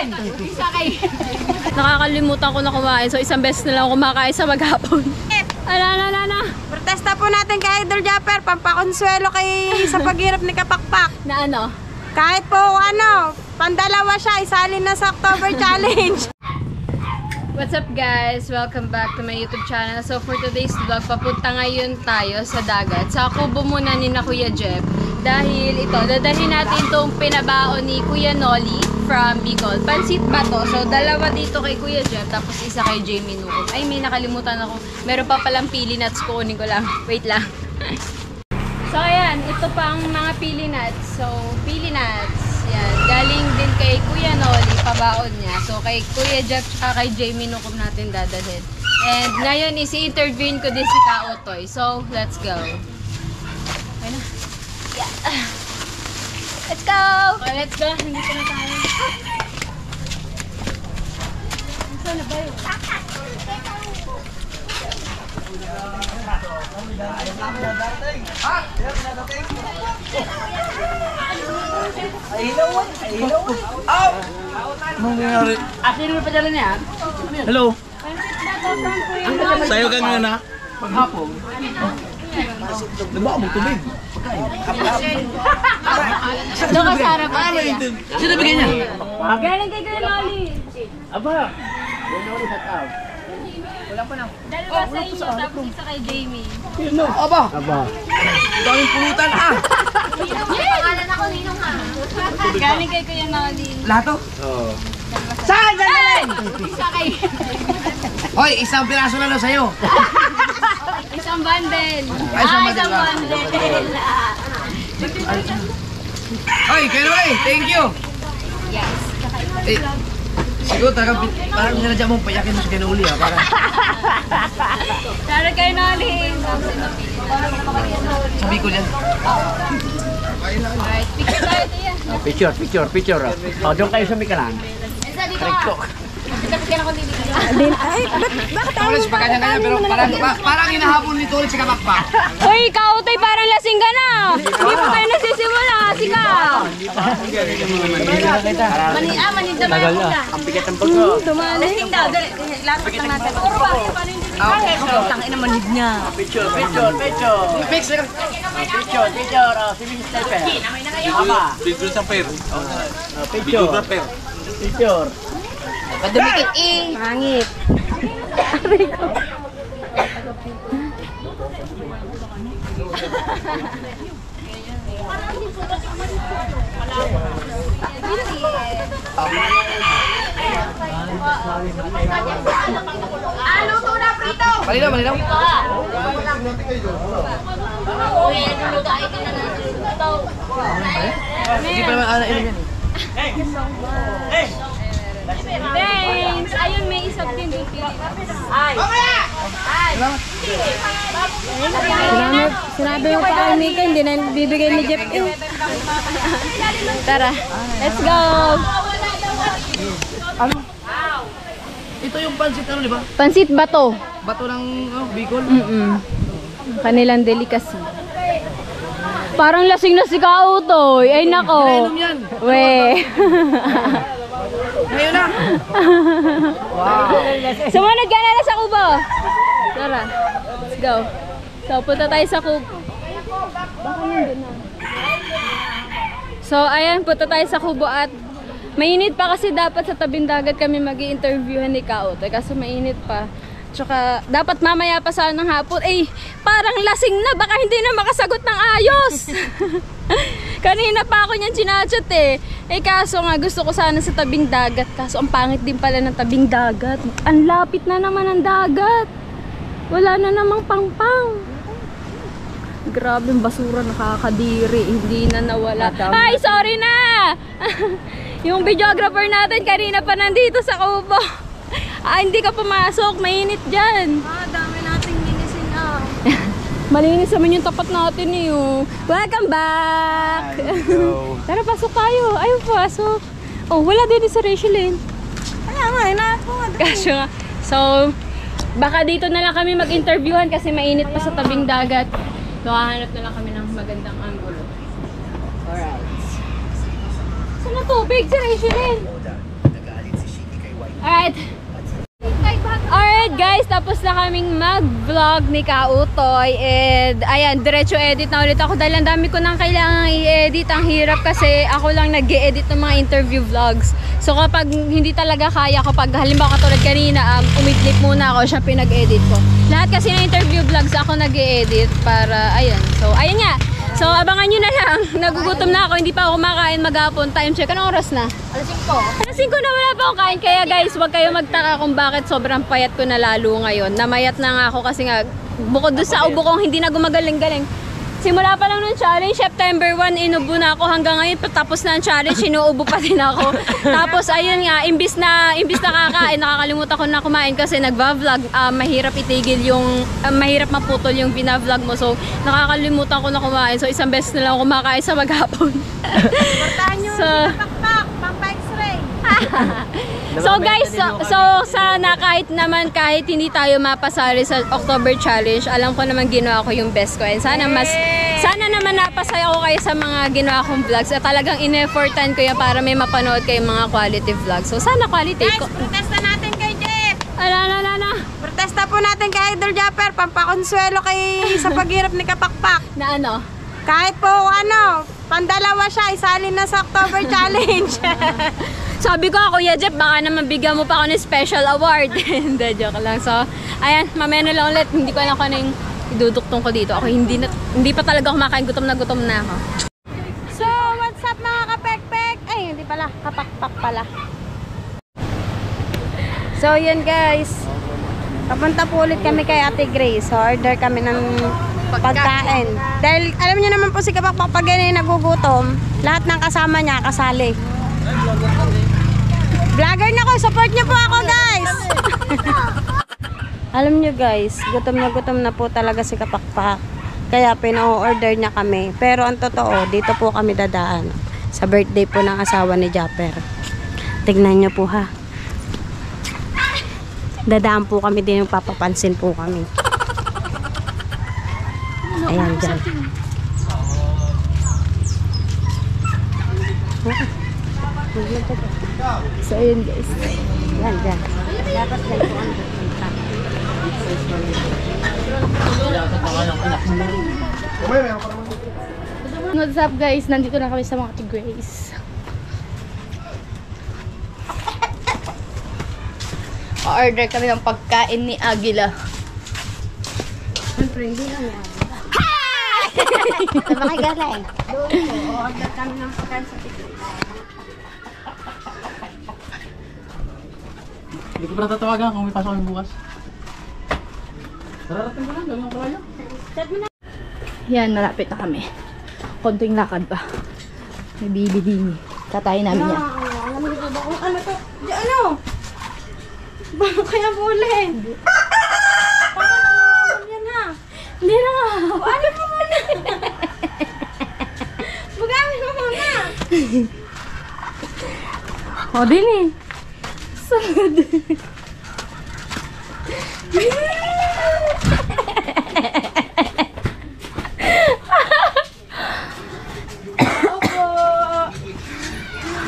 Red! Isa kay... Nakakalimutan ko na kumain. So isang beses na lang ako kumakain sa maghapon. Ala. Protesta po natin kay Idol Japper. Pampakonsuelo kay sa paghirap ni Kapakpak. Na ano? Kahit po pandalawa siya, isalin na sa October Challenge. What's up guys? Welcome back to my YouTube channel. So for today's vlog, papunta ngayon tayo sa dagat. Sa kubo muna ni na Kuya Jeff. Dahil ito, dadalhin natin itong pinabaon ni Kuya Nolly from Bicol. Pansit ba to? So dalawa dito kay Kuya Jeff, tapos isa kay Jamie Nukom. Ay, may nakalimutan ako. Meron pa palang pili nuts, kukunin ko lang. Wait lang. So ayan, ito pang mga pili nuts. So pili nuts. Yan, galing din kay Kuya Nolly, pabaon niya. So kay Kuya Jeff at kay Jamie Nukom natin dadalhin. And ngayon is i-interviewin ko din si Ka Otoy. So let's go. Okay na. Yeah. Let's go! Okay, let's go. Hindi ko na tayo. Saan na ba yun? Asin mo pa dala niya? Hello. Sayo ka nga na? Paghapon. Nagbawa mo tubig. Doon ka sa harapan niya. Sino bigyan niya? Galing kay Kuya Nolly. Aba. Kuya Nolly sa tao. Wala pa na. Dalawa sa inyo, tapos isa kay Jamie. Aba. Daming pulutan Pangalan ako, Ninong ha. Galing kay Kuya Nolly. Lahat? Oo. Saan? Isa kay... Hoy, isang piraso na lang sa'yo. Isang bundle. Isang Isang bundle. bundle. Hoy, kayo na thank you. Yes. Siguro talagang parang sinadya mong payakin mo si Kinuli ha. Para kay Nolly. Sabi ko yan. Alright, picture tayo tiya. Picture. O, doon kayo sa Mikalan. Isa dito ka. Tapos kaya ako dito. Ay, bakit Ulit pa kanya-kanya pero parang hinahabol nito ulit si Kapakpak. Uy, Ka Otoy, parang lasing ka na. Hindi pa tayo nagsisimula. Sika. Manid naman ako na. Ang bigat ng pagko. Dumali. Lasing daw. Lapit lang natin. Puro ba? Paano hindi dito? Tangin na manid niya. Picture. Fix na Picture. Si Ming Stephen. Mama. Picture sa pair. Picture. Padumikit Mangit. Ano to na prito? Malinaw. Hindi pa naman ala yan eh. Thanks! Ayun, may isang din doon Pilipinas. Sinabi mo pa kay Mika, hindi na bibigay ni Jeff. Tara, let's go! Ano? Ito yung pansit di ba? Pansit bato. Bato ng Bicol? Kanilang delicacy. Parang lasing na si Ka Otoy. Ay nako. Pinainom yan. We. Ngayon na. Wow. Sumunod ka na sa kubo. Tara. Let's go. So, punta tayo sa kubo. Baka nandun na. So, ayan. Punta tayo sa kubo at mainit pa kasi dapat sa tabing dagat kami mag-i-interviewhan ni Ka Otoy. Kasi mainit pa. Tsaka, dapat mamaya pa sana ng hapon. Eh, parang lasing na. Baka hindi na makasagot ng ayos. Kanina pa ako niyan chinachat eh. Eh, kaso nga gusto ko sana sa tabing dagat. Kaso ang pangit din pala ng tabing dagat. Ang lapit na naman ang dagat. Wala na namang pangpang. Grabe yung basura, nakakadiri. Hindi na nawala. Ay, sorry na! Yung videographer natin kanina pa nandito sa kubo. Hindi ka pumasok, mainit dyan. Dami nating linisin Malinis naman yung tapat natin eh. Welcome back! Tara, pasok tayo. Ayun, pasok. Oh, wala din si Rachelyn. Kasyo nga. So, baka dito na lang kami mag-interviewhan kasi mainit pa sa tabing dagat. So, hahanap na lang kami ng magandang angulo. Alright. Saan na tubig si Rachelyn? Alright! Alright guys, tapos na kaming mag-vlog ni Kautoy. And ayan, diretso edit na ulit ako dahil ang dami ko nang kailangan i-edit. Ang hirap kasi ako lang nag-e-edit ng mga interview vlogs. So kapag hindi talaga kaya ko, pag halimbawa katulad kanina, umidlip muna ako, siya pinag-edit ko. Lahat kasi na interview vlogs ako nag-e-edit para, ayan. So ayun nga. So abangan nyo na lang. Nagugutom na ako, hindi pa ako kumakain maghapon. Time check, anong oras na? Alas 5. Alas 5 na, wala pa akong kain. Kaya guys, huwag kayo magtaka kung bakit sobrang payat ko na lalo ngayon. Namayat na nga ako kasi nga, bukod doon sa ubo kong hindi na gumagaling-galing. Simula pa lang ng challenge, September 1, inubo na ako hanggang ngayon. Tapos na ang challenge, inuubo pa din ako. Tapos ayun nga, imbis na kakain, nakakalimutan ko na kumain kasi nagva-vlog. Mahirap itigil yung, mahirap maputol yung bina-vlog mo. So, nakakalimutan ko na kumain. So, isang beses na lang kumakain sa maghapon. Portahan nyo So, pakpak, pampa-x-ray. So guys, so sana kahit hindi tayo mapasali sa October Challenge, alam ko naman ginawa ko yung best ko. And sana naman napasaya ko kayo sa mga ginawa kong vlogs. At talagang in-effortan ko yan para may mapanood kayong mga quality vlogs. So sana quality Guys, ko. protesta natin kay Jeff. Ala. Protesta po natin kay Idol Japper, pampakonsuelo kay sa paghirap ni Kapakpak. Na ano? Kahit po pandalawa siya, isalin na sa October Challenge. Sabi ko, Kuya Jeff, baka naman bigyan mo pa ako ng special award. Hindi, joke lang. So, ayan, mamaya na lang ulit. Hindi ko alam kung ano yung iduduktong ko dito. Ako hindi pa talaga kumakain. Gutom na ako. So, what's up mga kapekpek? Ay, hindi pala. Kapakpak pala. So, yun guys. Papunta po ulit kami kay Ate Grace. So, order kami ng pagkain. Dahil, alam niyo naman po si Kapakpak pag ganyan nagugutom, lahat ng kasama niya kasali. Vlogger na ko, support niyo po ako guys. Alam niyo guys, gutom na po talaga si Kapakpak. Kaya pina-order niya kami. Pero ang totoo, dito po kami dadaan sa birthday po ng asawa ni Japper. Tignan niyo po ha. Dadaan po kami din, yung papapansin po kami. Ayan dyan. So, ayun guys. Yan, dyan. Dapat ganito ang pupunta. What's up guys? Nandito na kami sa mga Ate Grace. O-order kami ng pagkain ni Agila. Siyempre, hindi lang yan. Sa mga galing. Doon po, order kami ng pagkain sa Ate Grace. Hindi ko pa natatawagan kung may pasok kami bukas. Nararating ko lang, gawin ko kaya. Yan, malapit na kami. Konting lakad pa. May bibili. Tatayin namin yan. Alam mo ba kung ano to? Di ano? Baka kaya bulin. Baka nangangawan yan ha. Hindi na nga. Ano mo muna? Bugawin mo muna. O, din eh. Sunod.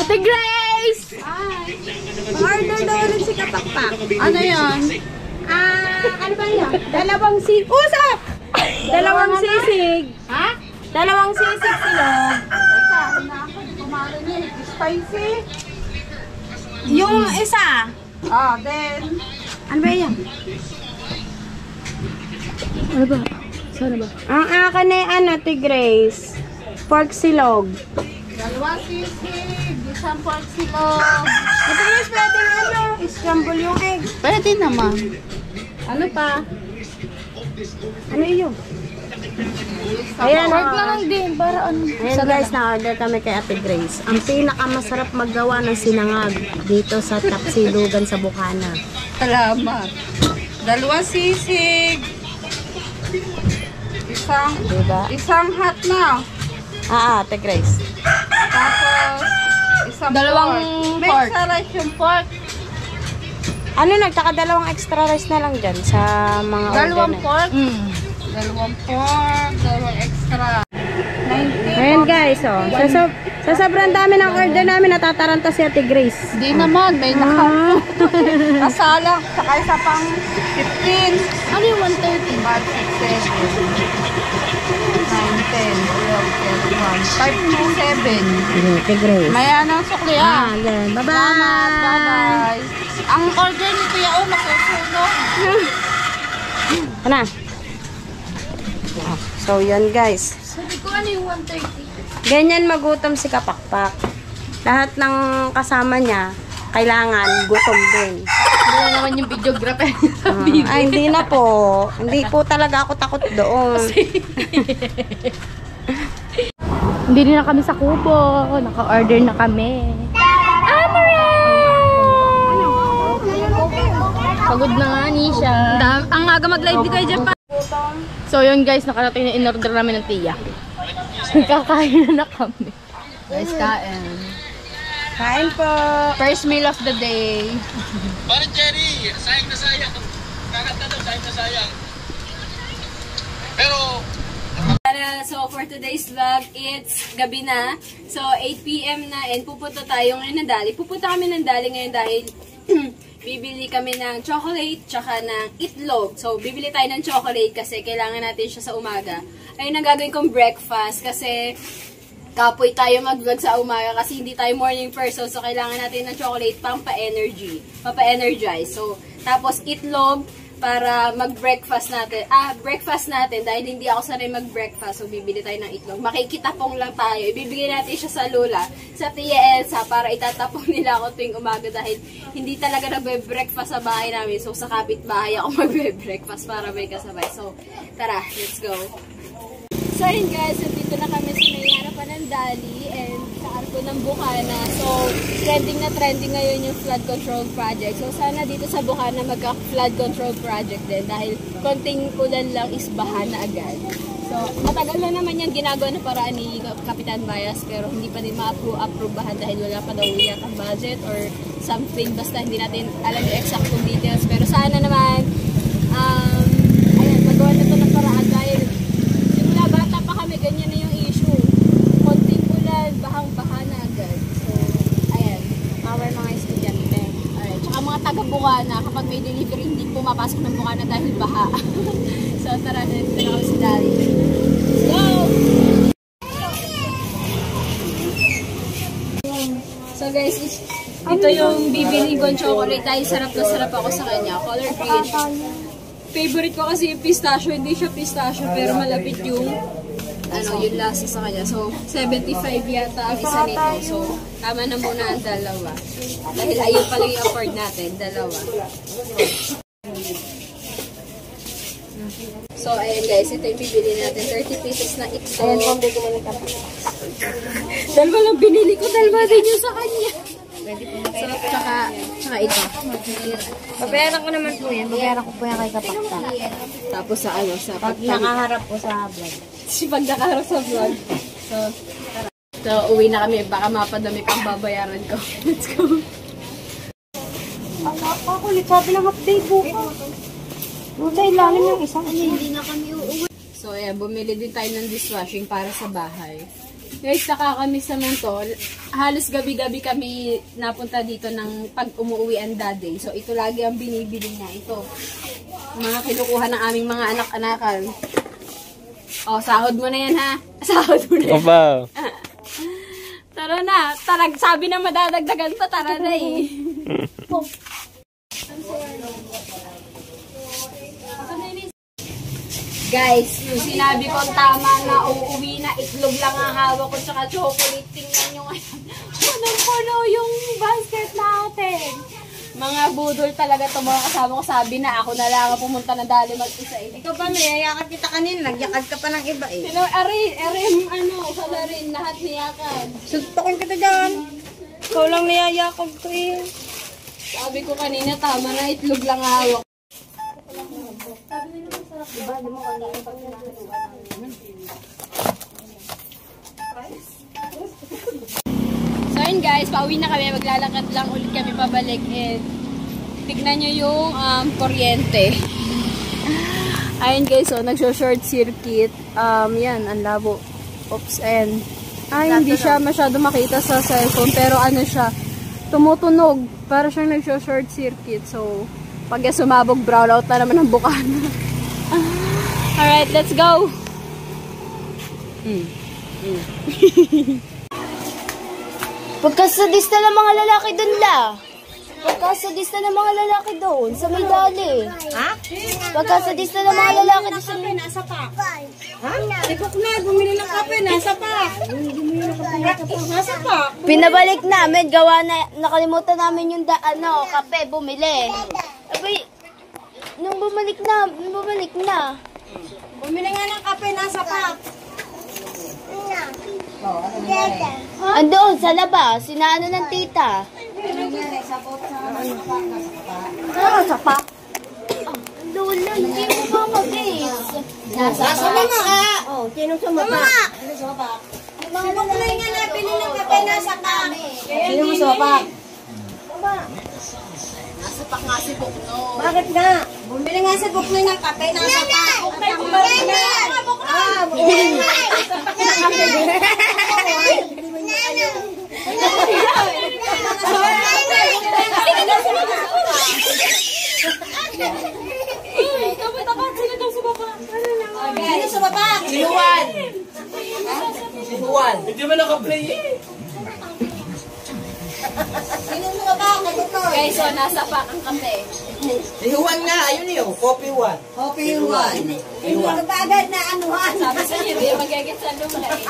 Ate Grace! Order daw ulit si Kapakpak. Ano yan? Ano ba yan? Dalawang Usap! Dalawang sisig. Ha? Dalawang sisig silog. Spicy. Yung isa. Then. Ano ba yan? Ano ba? Sana ba? Ang akin ay Ate Grace. Pork silog. Dalawang sisig, isang pork silog. Ate Grace, pwede scramble yung egg. Pwede naman. Ano pa? Ano yun? Ayan, Pork na lang din, para ano. Ayan guys, na-order kami kay Ate Grace. Ang pinakamasarap maggawa ng sinangag dito sa Tapsilugan sa Bukana. Salamat. Dalawang sisig. Diba? Isang hot na. Ate Grace. Tapos, isang Dalawang pork. May pork. extra rice yung pork. Ano, nagtaka dalawang extra rice na lang dyan sa mga Dalawang order na. pork. Dalawang pork. Dalawang extra. 90. Ayan guys, oh. Sa sobrang dami ng order namin, natataranta si Ate Grace. Hindi naman, may nakasala. Saka isa pang 15. Ano yung 130? 5, 6, 7, 8, 9, 10, 11, 12, 13, 14, 15, 16, 17. Ate Grace. May anong sukli ah. Again. Bye-bye. Salamat, bye-bye. Ang order ni Kuya O, masusunog. Ano? So, yun guys. Sabi ko ano yung 130? Ganyan magutom si Kapakpak. Lahat ng kasama niya, kailangan gutom din. Hindi na naman yung videographer. Ay, hindi na po. Hindi po talaga ako takot doon. Hindi na kami sa kubo. Naka-order na kami. Pagod na nga ni siya. Ang aga mag-live di kayo dyan pa. So yun guys, nakarating na in-order namin ng tiya. Kakain na kami. Guys, kain. Kain po. First meal of the day. Parang Jerry, sayang na sayang. Kakanta daw, sayang na sayang. Pero, So for today's vlog, it's gabi na. So 8 PM na and pupunta tayo ngayon ng Dali. Pupunta kami ng Dali ngayon dahil bibili kami ng chocolate tsaka ng itlog. So bibili tayo ng chocolate kasi kailangan natin siya sa umaga. Ayun ang gagawin kong breakfast kasi kapoy tayo mag-vlog sa umaga kasi hindi tayo morning person. So kailangan natin ng chocolate pang pa-energy, papa-energize. So tapos itlog para mag-breakfast natin. Breakfast natin dahil hindi ako sanay mag-breakfast. So, bibili tayo ng itlog. Makikitapong lang tayo. Ibibigay natin siya sa Lola, sa Tia Elsa, para itatapong nila ako tuwing umaga dahil hindi talaga nagbe-breakfast sa bahay namin. So, sa kapitbahay ako magbe-breakfast para may kasabay. So, tara, let's go. So, yun guys, dito na kami sa may harapan ng Dali and sa arko ng Bukana. So, trending na trending ngayon yung flood control project. So, sana dito sa Bukana magka-flood control project din dahil konting ulan lang is baha na agad. So, matagal na naman yung ginagawa na paraan ni Kapitan Bayas pero hindi pa din ma-approvehan dahil wala pa daw yatang budget or something. Basta hindi natin alam yung exact details. Pero sana naman, ayan, magawa na ito ng paraan dahil bata pa kami, ganyan na yung issue. Konting ulan, bahang-baha na agad. So, ayan. Power mga estudyante. Alright. Tsaka mga taga-Bukana, kapag may delivery, hindi pumapasok ng Bukana dahil baha. So, tara na kami si Daddy. Let's go! So, guys, ito yung bibili kong chocolate. Dahil sarap na sarap ako sa kanya. Color green. Favorite ko kasi yung pistachio. Hindi siya pistachio pero malapit yung yung lasa sa kanya. So, 75 yata ang isa nito. So, tama na muna ang dalawa. Dahil ayun pala yung afford natin. Dalawa. So, ayan guys. Ito yung bibili natin. 30 pesos na ito. Dalawa lang binili ko. Dalawa din yung sa kanya. So, tsaka ito. Babayaran ko naman po yan. Babayaran ko po yan kay Kapakpak. Tapos sa sa Pag nakaharap po sa vlog. pag nakaharap sa vlog. So, uwi na kami. Baka mapadami pang babayaran ko. Let's go. Nakakulit. Sabi ng update bukas. Sa ilalim yung isang. Hindi na kami uuwi. So, ayan. Bumili din tayo ng dishwashing para sa bahay. Guys, nakakamiss naman to. Halos gabi-gabi kami napunta dito ng pag umuwi ang daddy. So, ito lagi ang binibili niya. Ito. Mga kinukuha ng aming mga anak-anakan. Oh, sahod mo na yan ha. Sahod mo na yan. Opa. Tara na. Sabi na madadagdagan pa. Tara na eh. Guys, yung sinabi ko tama na uuwi na, itlog lang ang hawak ko tsaka chocolate. Tingnan nyo ngayon. Punong-puno yung basket natin. Mga budol talaga ito mga kasama ko. Sabi na ako na lang pumunta na Dali mag-isa eh. Ikaw pa, mayayakad kita kanina. Nagyakad ka pa ng iba eh. Pero pala rin, lahat niyakan. Suntokin kita dyan. Ikaw lang niyayakad ko eh. Sabi ko kanina, tama na, itlog lang ang hawak. So yun guys, pauwi na kami, maglalakad lang ulit kami pabalik and tignan nyo yung kuryente. Ayun guys, so nagsho-short circuit. Yan, ang labo. Oops, and Ay, hindi siya masyado makita sa cellphone, pero ano siya, tumutunog. Para siyang nag-short circuit. So, pag sumabog, brown out na naman ang bukana. Alright, let's go! Pagkasadista ng mga lalaki doon la. Pagkasadista ng mga lalaki doon sa may dali. Ha? Pagkasadista ng mga lalaki doon sa may nasa pa. Ha? Tikok na, bumili ng kape, nasa pa. Nasa pa. Pinabalik namin, gawa na, nakalimutan namin yung kape, bumili. Abay, nung bumalik na. Bumili nga ng kape, nasa pa. Andun, sa labas, sinaano ng tita. Sapa? Lola, hindi mo ba mag-is? Nasa mama. Oh, sino sa mama? Si Buknoy nga nabili ng kape nasa pa. Sino mo sa pa? Nasa pa nga si Buknoy. Bakit nga? Bumili nga si Buknoy ng kape nasa pa. Buknoy, bumalik na. Buknoy! Hindi mo naka-play eh. Okay, so nasa pack ang kape. Ihuwan nga, ayun yun. Coffee one. Coffee one. Yung bagay na anuhan. Sabi sa inyo, hindi magigit sa lumla eh.